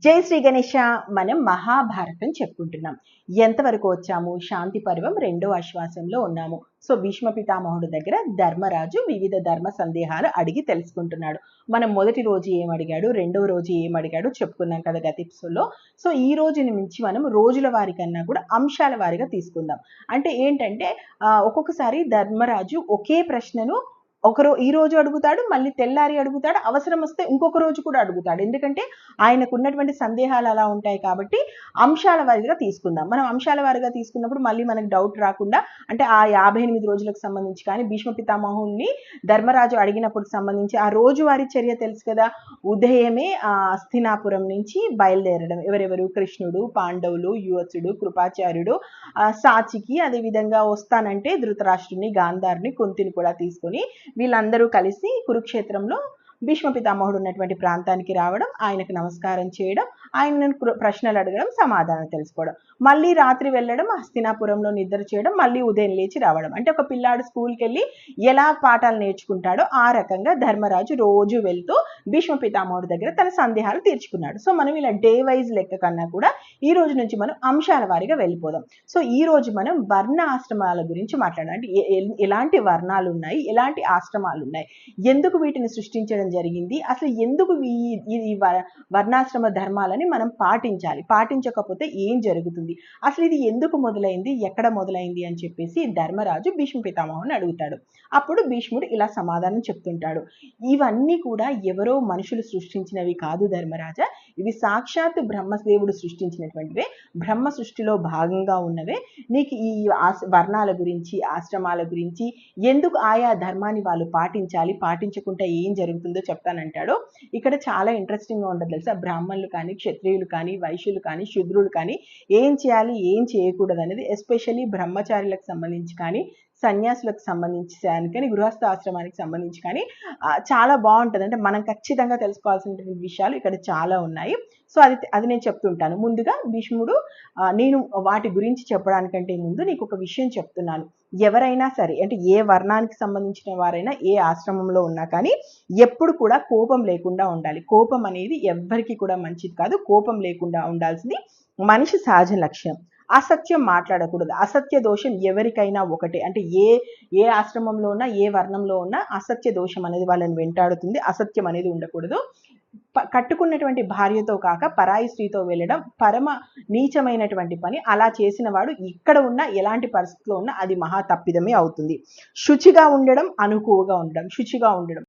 జై శ్రీ గణేష. మనం మహాభారతం చెప్పుకుంటున్నాం. ఎంతవరకు వచ్చాము? శాంతి పర్వం 2వ ఆశ్వాసంలో ఉన్నాము. సో భీష్మ పితామహుడు దగ్గర ధర్మరాజు వివిధ ధర్మ సందేహాలు అడిగి తెలుసుకుంటున్నాడు. మనం మొదటి రోజు ఏం అడిగాడు, రెండవ రోజు ఏం అడిగాడు చెప్పుకున్నాం కదా గత ఎపిసోడ్లో. సో ఈ రోజు నుంచి మనం రోజుల వారి కన్నా కూడా అంశాల వారిగా తీసుకుందాం. అంటే ఏంటంటే ఒక్కొక్కసారి ధర్మరాజు ఒకే ప్రశ్నను ఈ రోజు అడుగుతాడు, మళ్ళీ తెల్లారి అడుగుతాడు, అవసరం వస్తే ఇంకొక రోజు కూడా అడుగుతాడు. ఎందుకంటే ఆయనకు ఉన్నటువంటి సందేహాలు అలా ఉంటాయి కాబట్టి అంశాల వారిగా తీసుకుందాం. మనం అంశాల వారిగా తీసుకున్నప్పుడు మళ్ళీ మనకు డౌట్ రాకుండా, అంటే ఆ 58 రోజులకు సంబంధించి కానీ భీష్మ పితామహుల్ని ధర్మరాజు అడిగినప్పుడు సంబంధించి ఆ రోజువారీ చర్య తెలుసు కదా. ఉదయమే అస్థినాపురం నుంచి బయలుదేరడం. ఎవరెవరు? కృష్ణుడు, పాండవులు, యువత్సుడు, కృపాచార్యుడు, సాచికి, అదేవిధంగా వస్తానంటే ధృతరాష్ట్రుని, గాంధార్ని, కుంతిని కూడా తీసుకొని వీళ్ళందరూ కలిసి కురుక్షేత్రంలో భీష్మ పితామహుడు ఉన్నటువంటి ప్రాంతానికి రావడం, ఆయనకు నమస్కారం చేయడం, ఆయనను ప్రశ్నలు అడగడం, సమాధానం తెలుసుకోవడం, మళ్ళీ రాత్రి వెళ్ళడం, హస్తినాపురంలో నిద్ర చేయడం, మళ్ళీ ఉదయం లేచి రావడం. అంటే ఒక పిల్లాడు స్కూల్కి వెళ్ళి ఎలా పాఠాలు నేర్చుకుంటాడో ఆ రకంగా ధర్మరాజు రోజు వెళ్తూ భీష్మ పితామహుడు దగ్గర తన సందేహాలు తీర్చుకున్నాడు. సో మనం ఇలా డే వైజ్ లెక్క కన్నా కూడా ఈ రోజు నుంచి మనం అంశాల వారీగా వెళ్ళిపోదాం. సో ఈ రోజు మనం వర్ణ ఆశ్రమాల గురించి మాట్లాడాలి. అంటే ఎలాంటి వర్ణాలు ఉన్నాయి, ఎలాంటి ఆశ్రమాలు ఉన్నాయి, ఎందుకు వీటిని సృష్టించడం జరిగింది, అసలు ఎందుకు ఈ వర్ణాశ్రమ ధర్మాలని మనం పాటించాలి, పాటించకపోతే ఏం జరుగుతుంది, అసలు ఇది ఎందుకు మొదలైంది, ఎక్కడ మొదలైంది అని చెప్పేసి ధర్మరాజు భీష్మ పితామహుని అడుగుతాడు. అప్పుడు భీష్ముడు ఇలా సమాధానం చెప్తుంటాడు. ఇవన్నీ కూడా ఎవరో మనుషులు సృష్టించినవి కాదు ధర్మరాజా, ఇవి సాక్షాత్ బ్రహ్మదేవుడు సృష్టించినటువంటివే, బ్రహ్మ సృష్టిలో భాగంగా ఉన్నవే. నీకు ఈ వర్ణాల గురించి, ఆశ్రమాల గురించి, ఎందుకు ఆయా ధర్మాన్ని వాళ్ళు పాటించాలి, పాటించకుండా ఏం జరుగుతుందో చెప్తానంటాడు. ఇక్కడ చాలా ఇంట్రెస్టింగ్గా ఉంటుంది తెలుసా. బ్రాహ్మణులు కానీ, క్షత్రియులు కానీ, వైశ్యులు కానీ, శూద్రులు కానీ ఏం చేయాలి, ఏం చేయకూడదు అనేది, ఎస్పెషల్లీ బ్రహ్మచారులకు సంబంధించి కానీ, సన్యాసులకు సంబంధించి కానీ, గృహస్థ ఆశ్రమానికి సంబంధించి కానీ చాలా బాగుంటుంది. అంటే మనం ఖచ్చితంగా తెలుసుకోవాల్సినటువంటి విషయాలు ఇక్కడ చాలా ఉన్నాయి. సో అది నేను చెప్తుంటాను. ముందుగా భీష్ముడు, నేను వాటి గురించి చెప్పడానికంటే ముందు నీకు ఒక విషయం చెప్తున్నాను. ఎవరైనా సరే, అంటే ఏ వర్ణానికి సంబంధించిన వారైనా, ఏ ఆశ్రమంలో ఉన్నా కానీ ఎప్పుడు కూడా కోపం లేకుండా ఉండాలి. కోపం అనేది ఎవ్వరికి కూడా మంచిది కాదు. కోపం లేకుండా ఉండాల్సింది మనిషి సహజ లక్ష్యం. అసత్యం మాట్లాడకూడదు. అసత్య దోషం ఎవరికైనా ఒకటే. అంటే ఏ ఆశ్రమంలో ఉన్నా, ఏ వర్ణంలో ఉన్నా అసత్య దోషం అనేది వాళ్ళని వెంటాడుతుంది. అసత్యం అనేది ఉండకూడదు. కట్టుకున్నటువంటి భార్యతో కాక పరాయి స్త్రీతో వెళ్ళడం పరమ నీచమైనటువంటి పని. అలా చేసిన వాడు ఇక్కడ ఉన్న ఎలాంటి పరిస్థితిలో ఉన్నా అది మహా తప్పిదమే అవుతుంది. శుచిగా ఉండడం, అనుకువగా ఉండడం. శుచిగా ఉండడం